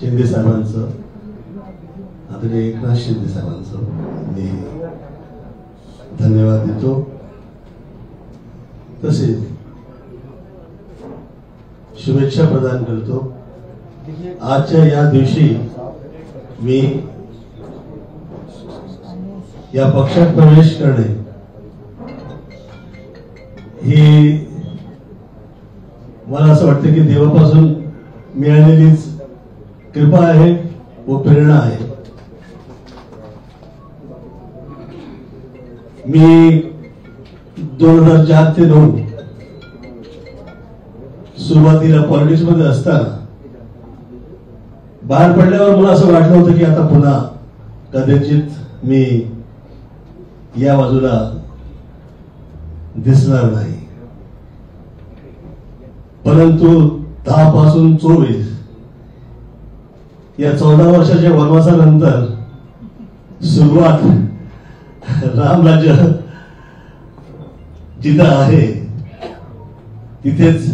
शिंदे साहेबांचं, आदरणीय एकनाथ शिंदे साहेबांचं मी धन्यवाद देतो। तसेच शुभेच्छा प्रदान करतो। आजच्या या दिवशी मी या पक्षात प्रवेश करणे ही मला असं वाटतं की देवापासून मिळालेलीच कृपा आहे व प्रेरणा आहे। मी 2004 ते 2009 सुरुवातीला पॉलिटिक्स मध्ये असताना बाहेर पडल्यावर मला असं वाटलं होतं की आता पुन्हा कदाचित मी या बाजूला दिसणार नाही, परंतु 10 पासून 24 या 14 वर्षाच्या वनवासानंतर सुरुवात रामराज्य जिथं आहे तिथेच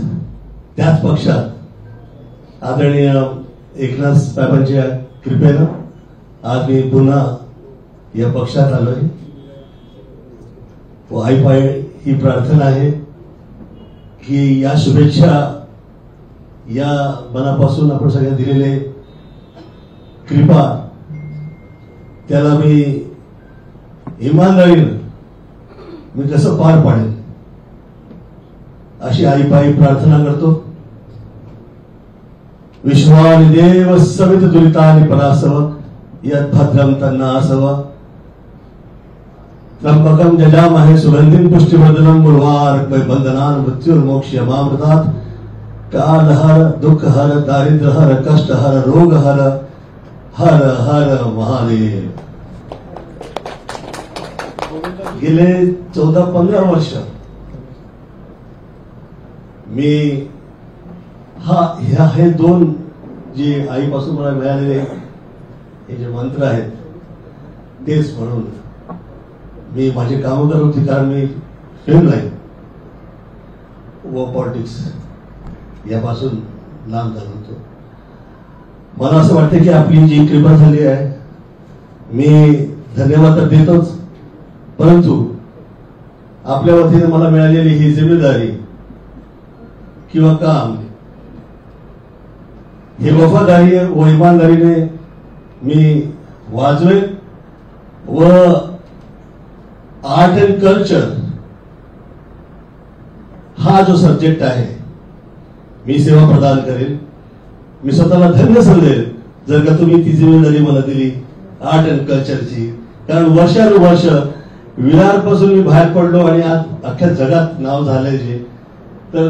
त्याच पक्षात आदरणीय एकनाथ साहेबांच्या कृपेनं आज मी पुन्हा या पक्षात आलोय व आईपाय ही प्रार्थना आहे की या शुभेच्छा या मनापासून आपण सगळ्यांना दिलेले कृपा त्याला मी इमानदारीनं मी कसं पार पाडेल अशी आईपायी प्रार्थना करतो। विश्वानि देव सवित दुरितानि परासव यत् भद्रं तन्नासव त्र्यंबकं जजामहे सुगंधिं पुष्टिवर्धनं उर्वारुकं बन्धनान् मृत्युर्मोक्षयमामृतात् कालहर दुःखहर दारिद्र्यहर कष्टहर रोगहर हर हर महादेव। गेले 14-15 वर्ष मी हे दोन जे आईपासून मला मिळालेले हे जे मंत्र आहेत तेच म्हणून मी माझे काम करत होते, कारण मी फिल्म लाईन व पॉलिटिक्स यापासून लांब झालो होतो। मला असं वाटतं की आपली जी कृपा झाली आहे मी धन्यवाद तर देतोच, परंतु आपल्या वतीने मला मिळालेली ही जिम्मेदारी किंवा काम हे वफादारी व इमानदारीने मी वाजवेन व आर्ट अँड कल्चर हा जो सब्जेक्ट आहे मी सेवा प्रदान करेन। मी स्वतःला धन्य समजेल जर का तुम्ही ती जिम्मेदारी मला दिली आर्ट अँड कल्चरची, कारण वर्षानुवर्ष विरारपासून मी बाहेर पडलो आणि आज अख्ख्या जगात नाव झालंय जे, तर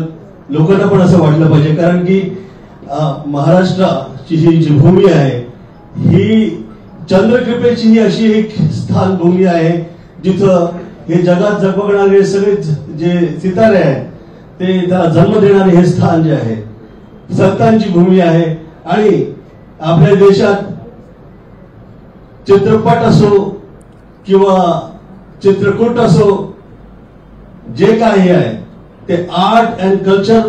लोकांना पण असं वाटलं पाहिजे, कारण की महाराष्ट्राची ही जी भूमी आहे ही चंद्रकृपेची ही अशी एक स्थान भूमी आहे जिथं हे जगात जगबगणारे सगळे जे सितारे आहेत ते त्याला जन्म देणारे हे स्थान जे आहे संतांची भूमी आहे। आणि आपल्या देशात चित्रपट असो किंवा चित्रकूट असो जे काही आहे ते आर्ट अँड कल्चर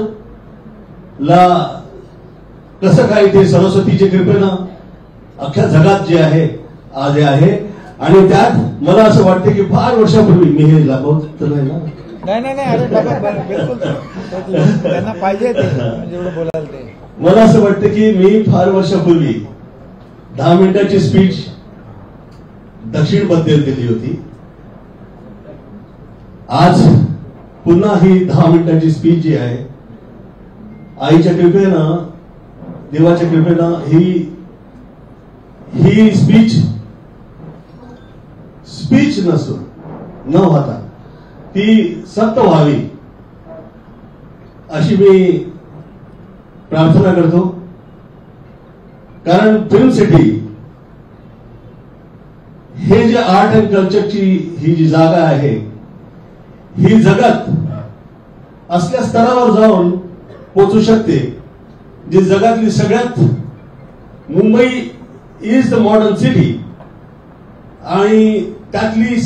ला कसं काय ते सरस्वतीच्या कृपेनं अख्ख्या जगात जे आहे आज आहे। आणि त्यात मला असं वाटतं की फार वर्षापूर्वी मी हे लाभवत तर नाही ना, नाही अरे बिलकुल त्यांना पाहिजे ते जेवढं बोलाल ते। मला असं वाटतं की मी फार वर्षापूर्वी 10 मिनिटाची स्पीच दक्षिण बद्दल दिली होती। आज पुन्हा ही 10 मिनिटाची स्पीच जी आहे आईच्या कृपेनं देवाच्या कृपेनं ही स्पीच नसून न होता ती सत्य व्हावी अशी मी प्रार्थना करतो। कारण फिल्म सिटी हे जे आर्ट अँड कल्चरची ही जी जागा आहे ही जगात असल्या स्तरावर जाऊन पोहोचू शकते जी जगातली सगळ्यात, Mumbai is the modern city आणि त्यातली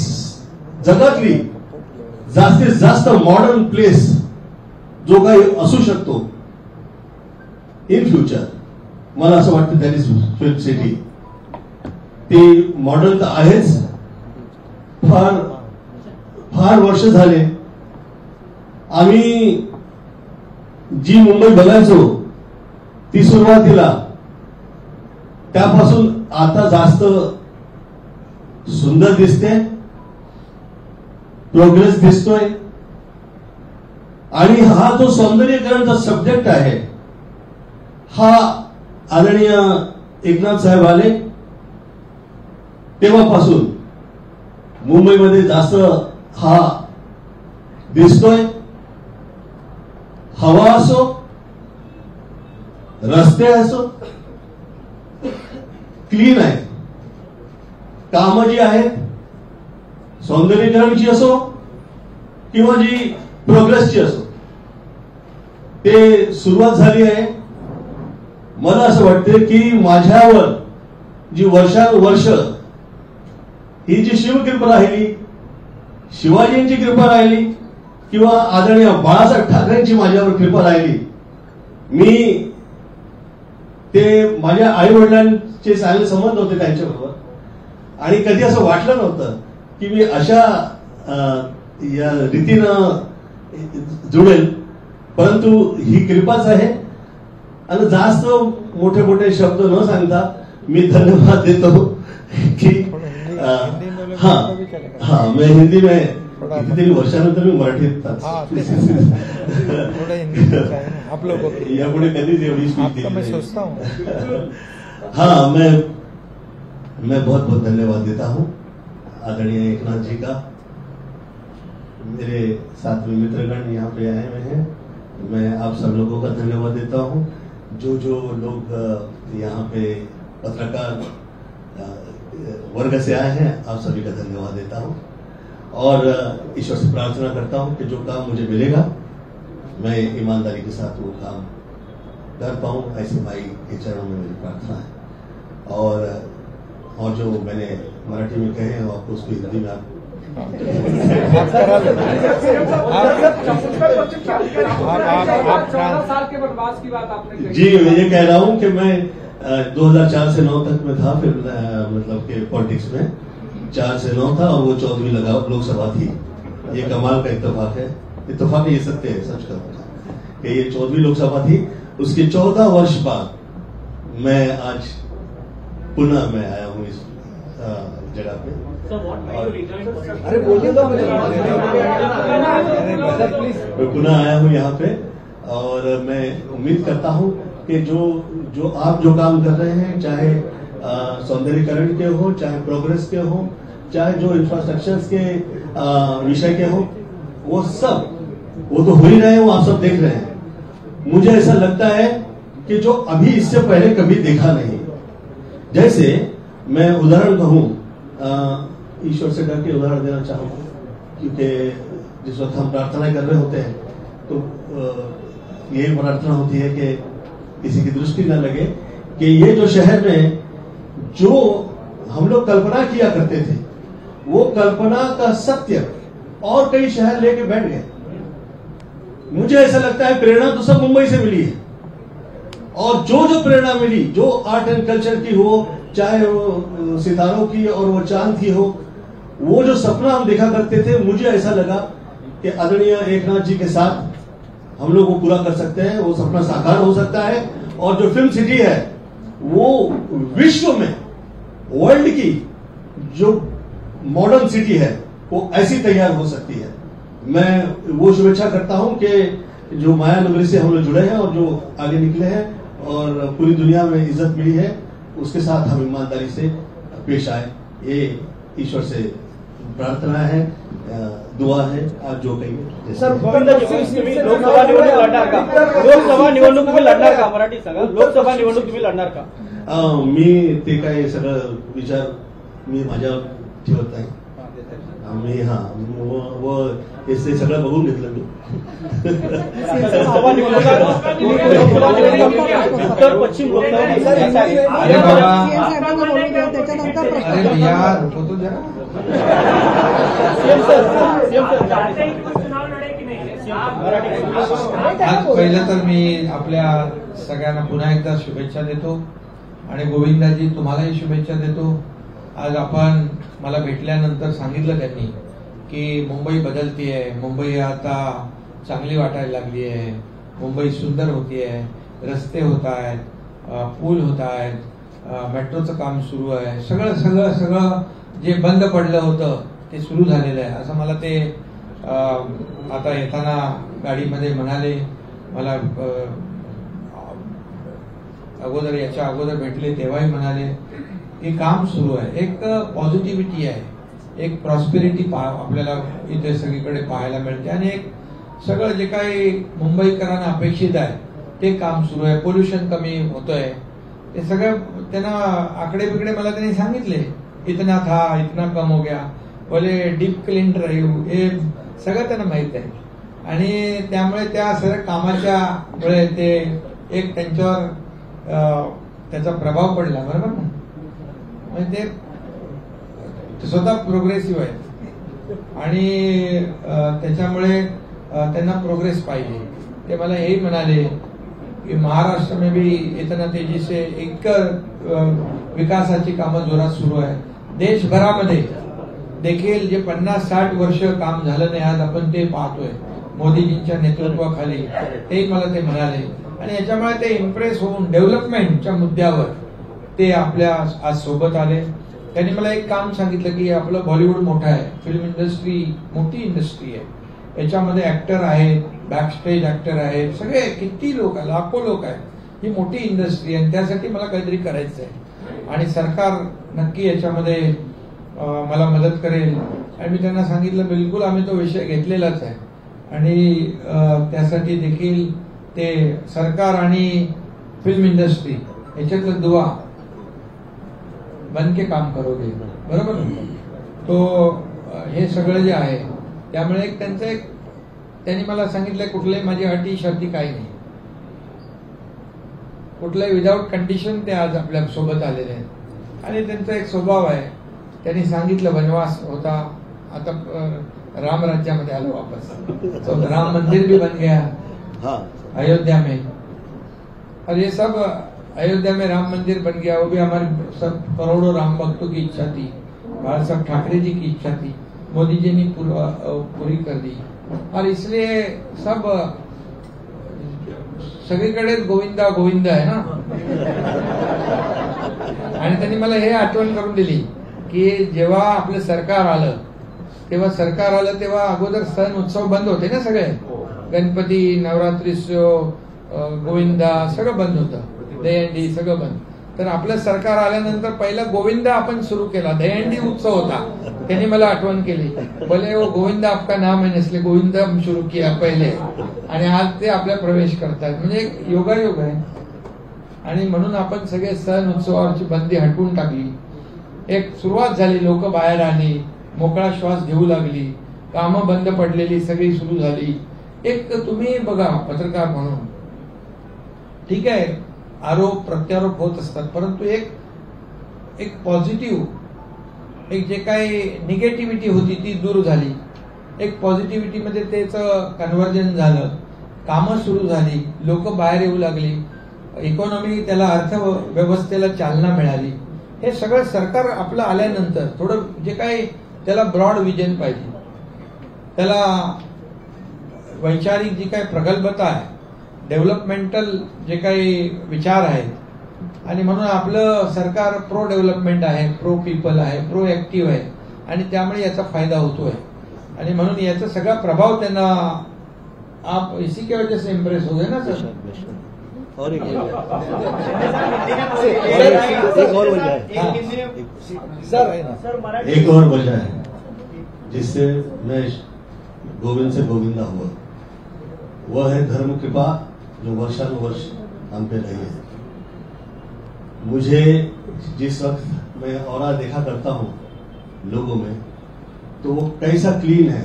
जगातली जास्तीत जास्त मॉडर्न प्लेस जो काही असू शकतो इन फ्युचर मला असं वाटतं दॅट इज फिल्म सिटी. ती मॉडर्न तर आहेच, फार फार वर्ष झाले आम्ही जी मुंबई बघायचो ती सुरुवातीला त्यापासून आता जास्त सुंदर दिसते, प्रोग्रेस दिसतोय. आणि हा जो सौंदर्यीकरणचा सब्जेक्ट आहे हा आदरणीय एकनाथ साहेब आले तेव्हापासून मुंबईमध्ये जास्त हा दिसतोय. हवा असो, रस्ते असो, क्लीन आहे. कामं जी आहेत सौंदर्यीकरणची असो किंवा जी प्रोग्रेसची असो, ते सुरुवात झाली आहे. मला असं वाटतं की माझ्यावर जी वर्षानुवर्ष ही जी शिवकृपा राहिली, शिवाजींची कृपा राहिली किंवा आदरणीय बाळासाहेब ठाकरेंची माझ्यावर कृपा राहिली, मी ते माझ्या आई वडिलांचे चांगले संबंध होते त्यांच्याबरोबर आणि कधी असं वाटलं नव्हतं की मी अशा या रीतीनं जुळेल. परंतु ही कृपाच आहे. आणि जास्त मोठे मोठे शब्द न सांगता मी धन्यवाद देतो की मैं हिंदी में कितीतरी वर्षानंतर मी मराठीत यापुढे कधीच एवढी स्पीच. हाँ, मैं बहुत बहुत धन्यवाद देता हूँ आदरणीय एकनाथ जी का. मेरे साथ में मित्रगण यहाँ पे आए हुए हैं, मैं आप सब लोगों का धन्यवाद देता हूँ. जो लोग यहाँ पे पत्रकार वर्ग से आए हैं, आप सभी का धन्यवाद देता हूँ. और ईश्वर से प्रार्थना करता हूँ कि जो काम मुझे मिलेगा मैं ईमानदारी के साथ वो काम कर पाऊँ, ऐसे भाई के चरणों में मेरी प्रार्थना है. और जो मैंने मराठी में कहे हैं आपको उसको हिंदी में आप जी, मैं ये कह रहा हूँ कि मैं 2004 से 9 तक में था, फिर मतलब के पॉलिटिक्स में 4 से 9 था और वो 14वीं लोकसभा थी. ये कमाल का इत्तेफाक है, इत्तेफाक ये सत्य है, सच का कि ये 14वीं लोकसभा थी. उसके 14 वर्ष बाद मैं आज पुनः मैं आया हूँ इस जगह पे. अरे बोलिए तो मैं पुनः आया हूँ यहाँ पे और मैं उम्मीद करता हूँ कि जो आप जो काम कर रहे हैं, चाहे सौंदर्यीकरण के हो, चाहे प्रोग्रेस के हो, चाहे जो इंफ्रास्ट्रक्चर्स के विषय के हो, वो तो हो ही रहे हैं, वो आप सब देख रहे हैं. मुझे ऐसा लगता है कि जो अभी इससे पहले कभी देखा नहीं. जैसे मैं उदाहरण कहूं, ईश्वर से डर के उदाहरण देना चाहूंगा, क्योंकि जिस वक्त हम प्रार्थना कर रहे होते हैं तो यही प्रार्थना होती है कि किसी की दृष्टि न लगे कि ये जो शहर में जो हम लोग कल्पना किया करते थे वो कल्पना का सत्य और कई शहर लेके बैठ गए. मुझे ऐसा लगता है प्रेरणा तो सब मुंबई से मिली है, और जो प्रेरणा मिली, जो आर्ट एंड कल्चर की हो, चाहे वो सितारों की और वो चांद की हो, वो जो सपना हम देखा करते थे, मुझे ऐसा लगा कि आदरणीय एकनाथ जी के साथ हम लोग वो पूरा कर सकते हैं, वो सपना साकार हो सकता है. और जो फिल्म सिटी है वो विश्व में, वर्ल्ड की जो मॉडर्न सिटी है वो ऐसी तैयार हो सकती है. मैं वो शुभेच्छा करता हूं कि जो माया नगरी से हम लोग जुड़े हैं और जो आगे निकले हैं और पूरी दुनिया में इज्जत मिली है, उसके साथ हम ईमानदारी से पेश आए. ये ईश्वर से प्रार्थना है, दुआ है, आप जो कहिए. सर, लोकसभा निवडणूक तुम्ही लढणार का? मराठी सांगा. लोकसभा निवडणूक तुम्ही लढणार का? मी ते काय सगळं विचार मी माझ्या ठेवत नाही. मी हे सगळं बघून घेतलं मी. उत्तर पश्चिम आज पहिलं तर मी आपल्या सगळ्यांना पुन्हा एकदा शुभेच्छा देतो आणि गोविंदाजी तुम्हालाही शुभेच्छा देतो. आज आपण मला भेटल्यानंतर सांगितलं त्यांनी की मुंबई बदलतीये, मुंबई आता चांगली वाटायला लागली आहे, मुंबई सुंदर होतीये, रस्ते होत आहेत, पूल होत आहेत, मेट्रोचं काम सुरू आहे, सगळं सगळं सगळं जे बंद पडलं होतं ते सुरू झालेलं आहे असं मला ते आता येताना गाडीमध्ये म्हणाले. मला अगोदर याच्या अगोदर भेटले तेव्हाही म्हणाले की काम सुरू आहे, एक पॉझिटिव्हिटी आहे, एक प्रॉस्पेरिटी आपल्याला इथे सगळीकडे पाहायला मिळते आणि एक सगळं जे काही मुंबईकरांना अपेक्षित आहे ते काम सुरू आहे. पोल्युशन कमी होतंय, ते सगळं त्यांना आकडे बिकडे मला त्यांनी सांगितले. इतना था, इतना कम हो गया, बोले डीप क्लीन ड्राईव्ह, हे सगळं त्यांना माहित आहे आणि त्यामुळे त्या सगळ्या कामाच्या मुळे ते एक त्यांच्यावर त्याचा प्रभाव पडला. बरोबर ना, म्हणजे ते स्वतः प्रोग्रेसिव्ह आहेत आणि त्याच्यामुळे त्यांना प्रोग्रेस पाहिजे. ते मला हेही म्हणाले कि महाराष्ट्र में भी इतना तेजी से एक विकासाची कामं जोरात सुरू आहे. देशभरामध्ये देखील जे 50-60 वर्ष काम झालं नाही आज आपण ते पाहतोय मोदीजींच्या नेतृत्वाखाली, ते मला ते म्हणाले आणि याच्यामुळे ते इम्प्रेस होऊन डेव्हलपमेंटच्या मुद्द्यावर ते आपल्या आज सोबत आले. त्यांनी मला एक काम सांगितलं की आपलं बॉलिवूड मोठं आहे, फिल्म इंडस्ट्री मोठी इंडस्ट्री आहे, याच्यामध्ये ऍक्टर आहेत, बॅकस्टेज ऍक्टर आहेत, सगळे किती लोक आहेत, लाखो लोक आहेत, ही मोठी इंडस्ट्री आहे आणि त्यासाठी मला काहीतरी करायचं आहे आणि सरकार नक्की याच्यामध्ये मला मदत करेल. आणि मी त्यांना सांगितलं बिलकुल आम्ही तो विषय घेतलेलाच आहे आणि त्यासाठी देखील ते सरकार आणि फिल्म इंडस्ट्री याच्यातलं दुवा बनके काम करोगे, बरोबर. तो हे सगळं जे आहे त्यामुळे एक त्यांचं एक त्यांनी मला सांगितलं कुठल्याही माझी अटी शर्ती काही नाही, कुठल्याही विदाऊट कंडिशन ते आज आपल्या सोबत आलेले आहेत आणि त्यांचा एक स्वभाव आहे. त्यांनी सांगितलं वनवास होता, आता राम राज्यामध्ये आलो वापस, तो राम मंदिर भी बन गया अयोध्या में और ये सब अयोध्या में राम मंदिर बन गया, वो भी हमारे सब करोड़ों राम भक्तों की इच्छा थी, बाला साहब ठाकरे जी की इच्छा थी, मोदी जी ने पूरी कर दी और इसलिए सब सगळीकडे गोविंदा गोविंदा आहे ना. आणि त्यांनी मला हे आठवण करून दिली की जेव्हा आपलं सरकार आलं तेव्हा अगोदर सण उत्सव बंद होते ना, सगळे गणपती, नवरात्रीत्सव, गोविंदा सगळं बंद होतं, दहीहंडी सगळं बंद. तर आपलं सरकार आल्यानंतर पहिला गोविंदा आपण सुरू केला, दहीहंडी उत्सव होता. त्यांनी मला आठवण केली, बोले वो गोविंदा आपका नाम है इसलिए गोविंदा सुरू किया पहिले आणि आज ते आपल्या प्रवेश करतात. म्हणजे एक योगायोग आहे आणि म्हणून आपण सगळे सण उत्सवाची बंदी हटवून टाकली, एक सुरुवात झाली, लोक बाहेर आली, मोकळा श्वास घेऊ लागली, कामं बंद पडलेली सगळी सुरू झाली. एक तुम्ही बघा पत्रकार म्हणून ठीक आहे आरोप प्रत्यारोप होत असतात, परंतु एक पॉझिटिव्ह, एक जे काही निगेटिव्हिटी होती ती दूर झाली, एक पॉझिटिव्हिटी मध्ये त्याचं कन्व्हर्जन झालं, कामं सुरू झाली, लोक बाहेर येऊ लागली, इकॉनॉमी त्याला अर्थव्यवस्थेला चालना मिळाली. हे सगळं सरकार आपलं आल्यानंतर थोडं जे काही त्याला ब्रॉड विजन पाहिजे, त्याला वैचारिक जी काही प्रगल्भता आहे, डेव्हलपमेंटल जे काही विचार आहेत आणि म्हणून आपलं सरकार प्रो डेव्हलपमेंट आहे, प्रो पीपल आहे, प्रो ऍक्टिव्ह आहे आणि त्यामुळे याचा फायदा होतोय आणि म्हणून याचा सगळा प्रभाव त्यांना आप इसी की वजह से इम्प्रेस हो गए ना सर. और एक और वजह है जिससे मैं गोविंद से गोविंदा हुआ, वह है धर्म कृपा जो वर्षानुवर्ष हम पे रही है. मुझे जिस वक्त मैं औरा देखा करता हूँ लोगों में तो वो कैसा क्लीन है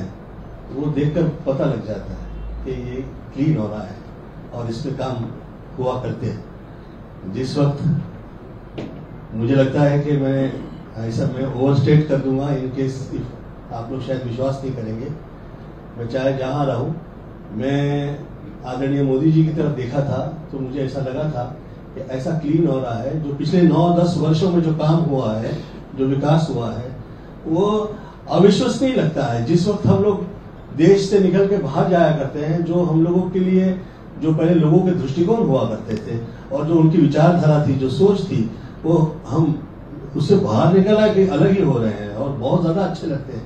वो देखकर पता लग जाता है कि ये क्लीन हो रहा है और इस पे काम हुआ करते हैं. जिस वक्त मुझे लगता है कि मैं ओवरस्टेट कर दूंगा इन केस आप लोग शायद विश्वास नहीं करेंगे, मैं चाहे जहां रहूं, मैं आदरणीय मोदी जी की तरफ देखा था तो मुझे ऐसा लगा था कि ऐसा क्लीन हो रहा है, जो पिछले 9-10 वर्षों में जो काम हुआ है, जो विकास हुआ है, वो अविश्वसनीय लगता है। जिस वक्त हम लोग देश से निकल के बाहर जाया करते हैं, जो हम लोगों के लिए, जो पहले लोगों के दृष्टिकोण हुआ करते थे और जो उनकी विचारधारा थी, जो सोच थी, वो हम उससे बाहर निकल आए कि अलग ही हो रहे हैं और बहुत ज्यादा अच्छे लगते हैं।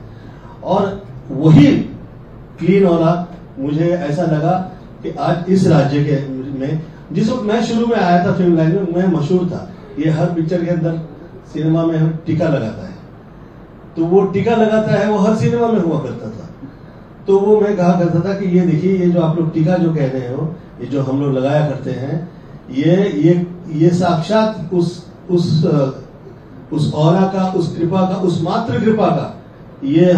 और वही क्लीन होना मुझे ऐसा लगा कि आज इस राज्य के में, जिस वक्त मैं शुरू में आया था फिल्म लाइन में, मैं मशहूर था, ये हर पिक्चर के अंदर सिनेमा में हम टीका लगाता है, तो वो टीका लगाता है वो हर सिनेमा में हुआ करता था। तो वो मैं कहा करता था कि ये देखिए, ये जो आप लोग टीका जो कह रहे हो, ये जो हम लोग लगाया करते हैं, ये साक्षात उस औरा का, उस कृपा का, उस मात्र कृपा का ये